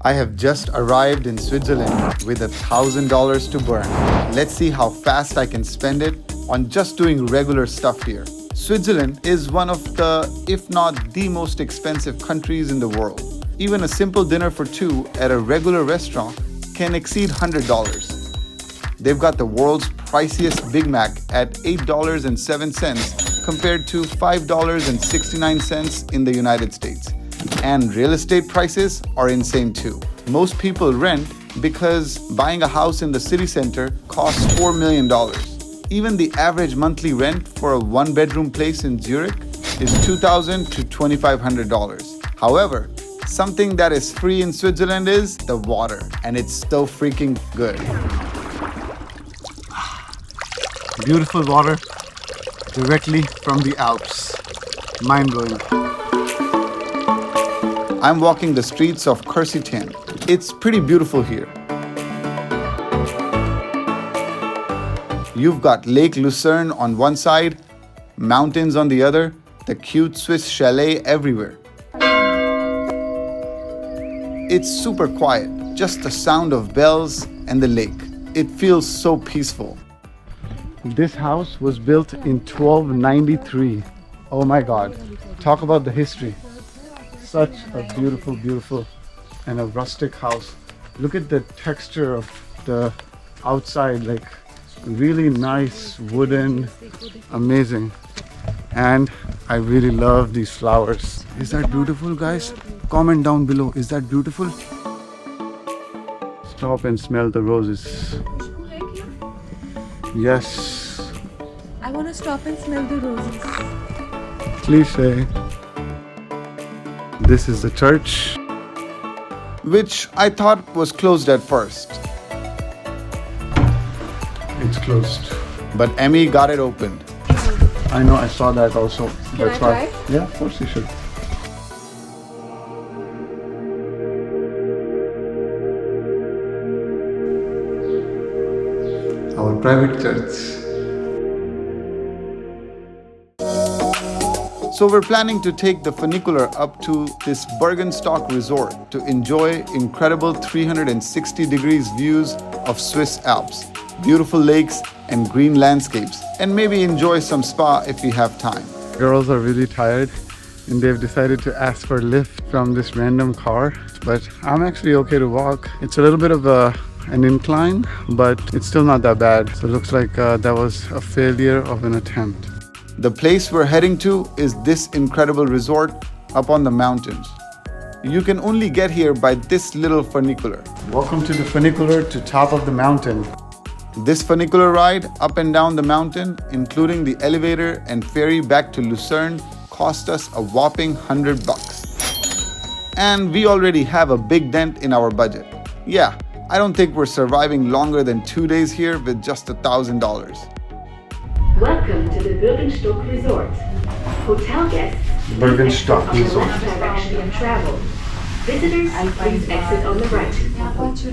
I have just arrived in Switzerland with $1,000 to burn. Let's see how fast I can spend it on just doing regular stuff here. Switzerland is one of the, if not the most expensive countries in the world. Even a simple dinner for two at a regular restaurant can exceed $100. They've got the world's priciest Big Mac at $8.07 compared to $5.69 in the United States. And real estate prices are insane too. Most people rent because buying a house in the city center costs $4 million. Even the average monthly rent for a one-bedroom place in Zurich is $2,000 to $2,500. However, something that is free in Switzerland is the water, and it's so freaking good. Beautiful water directly from the Alps. Mind-blowing. I'm walking the streets of Kehrsiten. It's pretty beautiful here. You've got Lake Luzern on one side, mountains on the other, the cute Swiss chalet everywhere. It's super quiet, just the sound of bells and the lake. It feels so peaceful. This house was built in 1293. Oh my God, talk about the history. Such a beautiful, beautiful and a rustic house. Look at the texture of the outside, like really nice, wooden, amazing. And I really love these flowers. Is that beautiful, guys? Comment down below, is that beautiful? Stop and smell the roses. Yes. I want to stop and smell the roses. Cliche. This is the church, which I thought was closed at first. It's closed. But Emmy got it opened. I know, I saw that also. Can I try? Yeah, of course you should. Our private church. So we're planning to take the funicular up to this Bürgenstock resort to enjoy incredible 360 degrees views of Swiss Alps, beautiful lakes and green landscapes, and maybe enjoy some spa if we have time. Girls are really tired and they've decided to ask for a lift from this random car, but I'm actually okay to walk. It's a little bit of an incline, but it's still not that bad. So it looks like that was a failure of an attempt. The place we're heading to is this incredible resort up on the mountains. You can only get here by this little funicular. Welcome to the funicular to top of the mountain. This funicular ride up and down the mountain, including the elevator and ferry back to Luzern, cost us a whopping $100. And we already have a big dent in our budget. Yeah, I don't think we're surviving longer than 2 days here with just $1,000. Welcome to the Bürgenstock Resort. Hotel guests, Bürgenstock on the Resort. left direction of travel. Visitors, please exit on the right.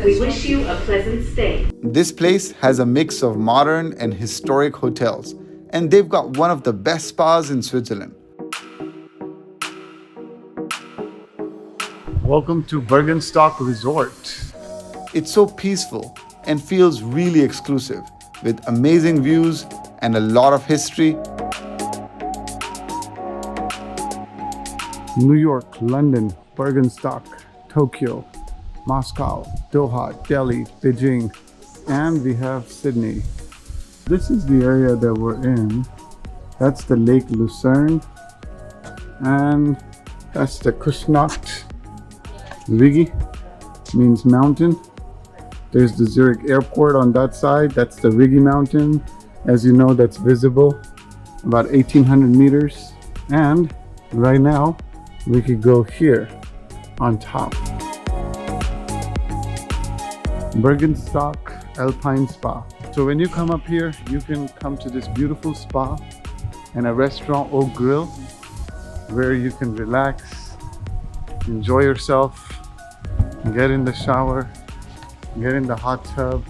We wish you a pleasant stay. This place has a mix of modern and historic hotels, and they've got one of the best spas in Switzerland. Welcome to Bürgenstock Resort. It's so peaceful and feels really exclusive, with amazing views and a lot of history. New York, London, Bürgenstock, Tokyo, Moscow, Doha, Delhi, Beijing, and we have Sydney. This is the area that we're in. That's the Lake Luzern, and that's the Küsnacht. Rigi means mountain. There's the Zurich airport on that side. That's the Rigi mountain. As you know, that's visible, about 1,800 meters. And right now, we could go here on top. Bürgenstock Alpine Spa. So when you come up here, you can come to this beautiful spa and a restaurant or grill where you can relax, enjoy yourself, get in the shower, get in the hot tub,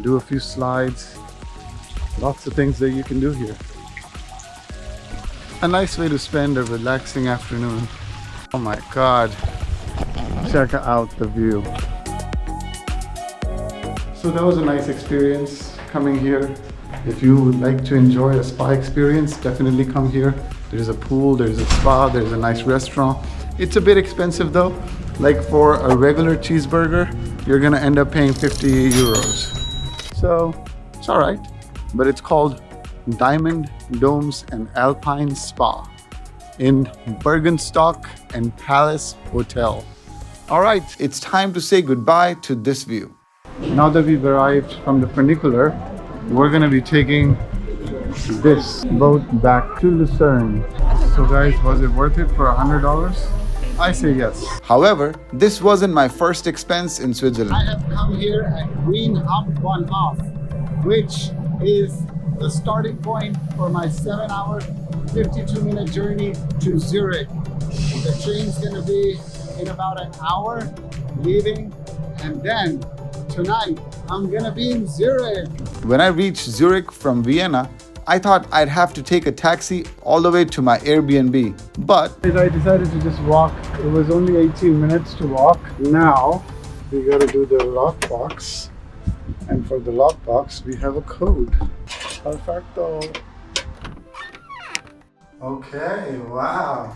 do a few slides. Lots of things that you can do here. A nice way to spend a relaxing afternoon. Oh my God. check out the view. So that was a nice experience coming here. If you would like to enjoy a spa experience, definitely come here. There's a pool, there's a spa, there's a nice restaurant. It's a bit expensive though. Like for a regular cheeseburger, you're gonna end up paying 50 euros. So it's all right, but it's called Diamond Domes and Alpine Spa in Bürgenstock and Palace Hotel. All right, it's time to say goodbye to this view. Now that we've arrived from the funicular, we're gonna be taking this boat back to Luzern. So guys, was it worth it for $100? I say yes. However, this wasn't my first expense in Switzerland. I have come here at Green Hub 1/2, which is the starting point for my 7-hour, 52-minute journey to Zurich. The train's gonna be in about an hour leaving, and then tonight I'm gonna be in Zurich. When I reached Zurich from Vienna, I thought I'd have to take a taxi all the way to my Airbnb, but I decided to just walk. It was only 18 minutes to walk. Now we gotta do the lockbox, and for the lockbox we have a code. Perfecto. Okay, wow,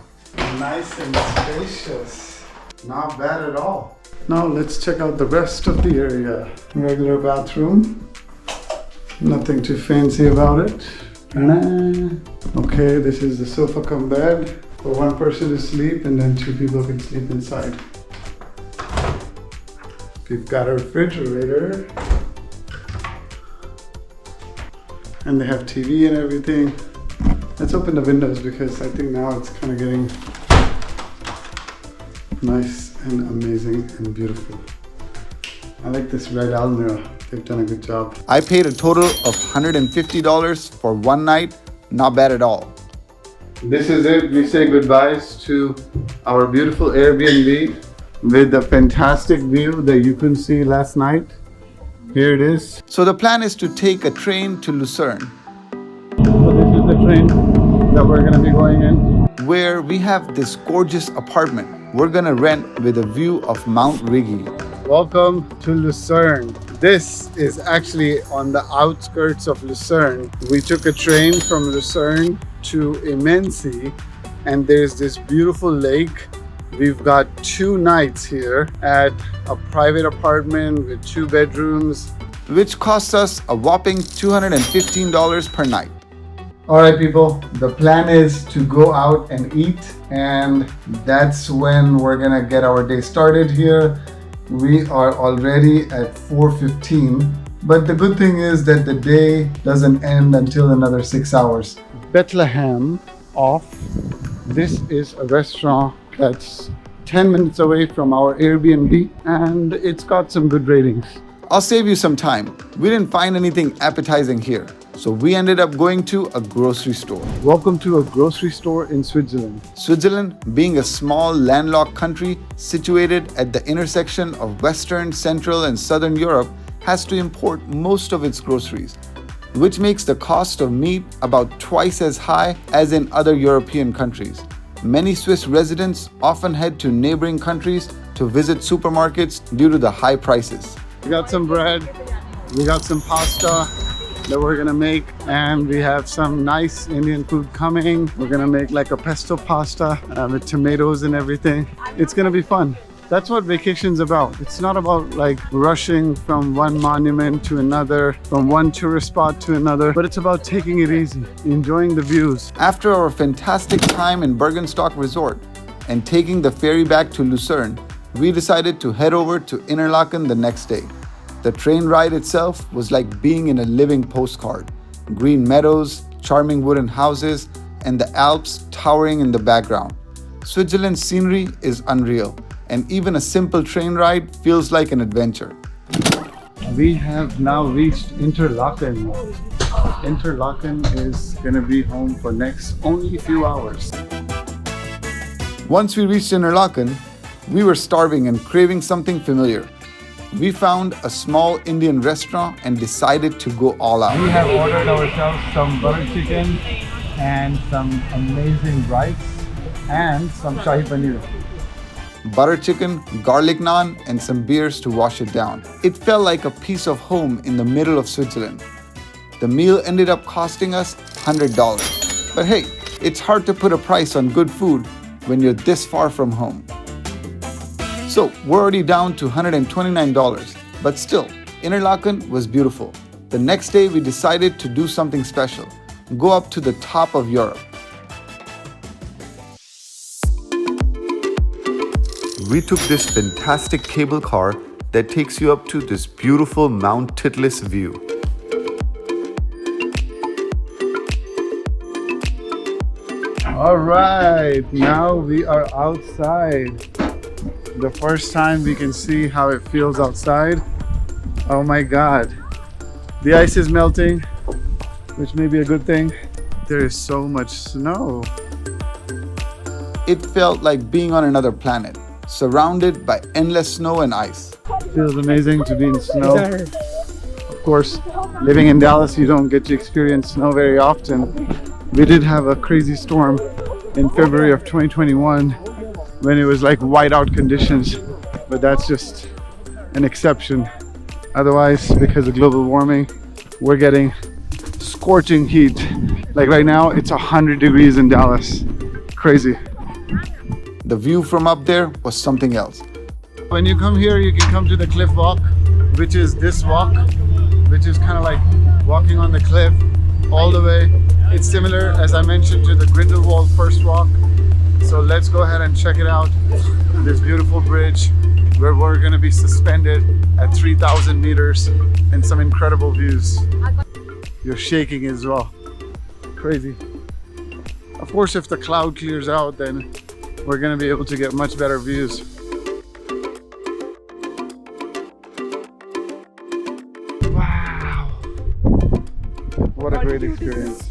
nice and spacious. Not bad at all. Now let's check out the rest of the area. Regular bathroom. Nothing too fancy about it. Okay, this is the sofa cum bed for one person to sleep, and then 2 people can sleep inside. We've got a refrigerator. And they have TV and everything. Let's open the windows because I think now it's kind of getting nice and amazing and beautiful. I like this red almirah. They've done a good job. I paid a total of $150 for one night. Not bad at all. This is it. We say goodbyes to our beautiful Airbnb with a fantastic view that you couldn't see last night. Here it is. So the plan is to take a train to Luzern. So this is the train that we're gonna be going in, where we have this gorgeous apartment we're gonna rent with a view of Mount Rigi. Welcome to Luzern. This is actually on the outskirts of Luzern. We took a train from Luzern to Imensi, and there's this beautiful lake. We've got 2 nights here at a private apartment with 2 bedrooms, which costs us a whopping $215 per night. All right, people, the plan is to go out and eat, and that's when we're gonna get our day started here. We are already at 4:15, but the good thing is that the day doesn't end until another 6 hours. Bethlehem off. This is a restaurant that's 10 minutes away from our Airbnb, and it's got some good ratings. I'll save you some time. We didn't find anything appetizing here, so we ended up going to a grocery store. Welcome to a grocery store in Switzerland. Switzerland, being a small landlocked country situated at the intersection of Western, Central, and Southern Europe, has to import most of its groceries, which makes the cost of meat about twice as high as in other European countries. Many Swiss residents often head to neighboring countries to visit supermarkets due to the high prices. We got some bread, we got some pasta that we're gonna make, and we have some nice Indian food coming. We're gonna make like a pesto pasta with tomatoes and everything. It's gonna be fun. That's what vacation's about. It's not about like rushing from one monument to another, from one tourist spot to another, but it's about taking it easy, enjoying the views. After our fantastic time in Bürgenstock Resort and taking the ferry back to Luzern, we decided to head over to Interlaken the next day. The train ride itself was like being in a living postcard. Green meadows, charming wooden houses, and the Alps towering in the background. Switzerland's scenery is unreal, and even a simple train ride feels like an adventure. We have now reached Interlaken. Interlaken is gonna be home for next only few hours. Once we reached Interlaken, we were starving and craving something familiar. We found a small Indian restaurant and decided to go all out. We have ordered ourselves some butter chicken and some amazing rice and some shahi paneer. butter chicken, garlic naan, and some beers to wash it down. It felt like a piece of home in the middle of Switzerland. The meal ended up costing us $100. But hey, it's hard to put a price on good food when you're this far from home. So we're already down to $129, but still, Interlaken was beautiful. The next day we decided to do something special, go up to the top of Europe. We took this fantastic cable car that takes you up to this beautiful Mount Titlis view. All right, now we are outside. The first time we can see how it feels outside. Oh my God. The ice is melting, which may be a good thing. There is so much snow. It felt like being on another planet, surrounded by endless snow and ice. Feels amazing to be in snow. Of course, living in Dallas, you don't get to experience snow very often. We did have a crazy storm in February of 2021 when it was like whiteout conditions, but that's just an exception. Otherwise, because of global warming, we're getting scorching heat. Like right now, it's 100 degrees in Dallas. Crazy. The view from up there was something else. When you come here, you can come to the cliff walk, which is this walk, which is kind of like walking on the cliff all the way. It's similar, as I mentioned, to the Grindelwald first walk. So let's go ahead and check it out. This beautiful bridge where we're going to be suspended at 3,000 meters and some incredible views. You're shaking as well. Crazy. Of course, if the cloud clears out, then we're going to be able to get much better views. Wow. What a great experience.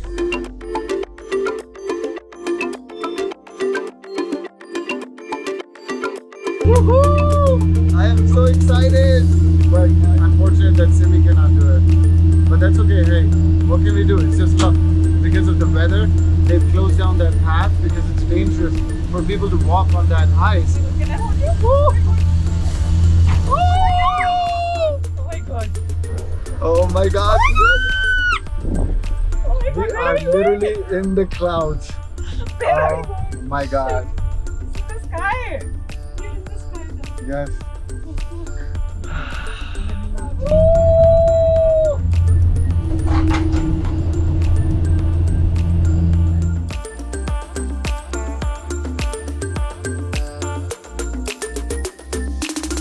Woohoo! I am so excited! But unfortunate that Simi cannot do it. But that's okay, hey, what can we do? It's just luck. Because of the weather, they've closed down that path because it's dangerous for people to walk on that ice. Can I hold you? Oh my God. Oh my God! Oh my We God. are literally in the clouds. Oh my God. In the sky. In the sky. Yes.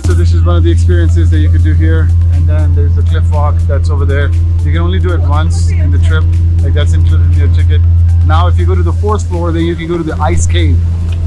So this is one of the experiences that you could do here, and then there's the cliff walk that's over there. You can only do it once in the trip, like that's included in your ticket. Now if you go to the fourth floor, then you can go to the ice cave.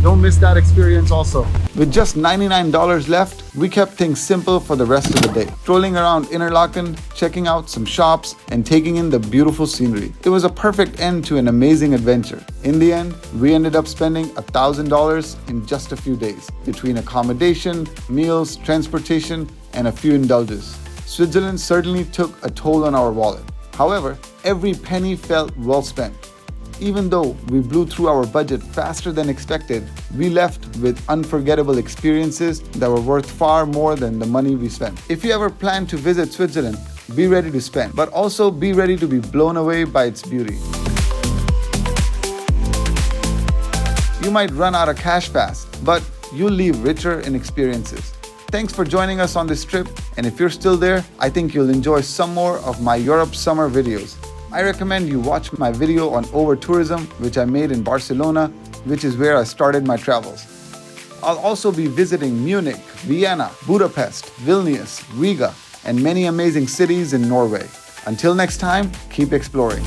Don't miss that experience also. With just $99 left, we kept things simple for the rest of the day. Strolling around Interlaken, checking out some shops, and taking in the beautiful scenery. It was a perfect end to an amazing adventure. In the end, we ended up spending $1,000 in just a few days, between accommodation, meals, transportation, and a few indulgences. Switzerland certainly took a toll on our wallet. However, every penny felt well spent. Even though we blew through our budget faster than expected, we left with unforgettable experiences that were worth far more than the money we spent. If you ever plan to visit Switzerland, be ready to spend, but also be ready to be blown away by its beauty. You might run out of cash fast, but you'll leave richer in experiences. Thanks for joining us on this trip, and if you're still there, I think you'll enjoy some more of my Europe summer videos. I recommend you watch my video on over-tourism, which I made in Barcelona, which is where I started my travels. I'll also be visiting Munich, Vienna, Budapest, Vilnius, Riga, and many amazing cities in Norway. Until next time, keep exploring.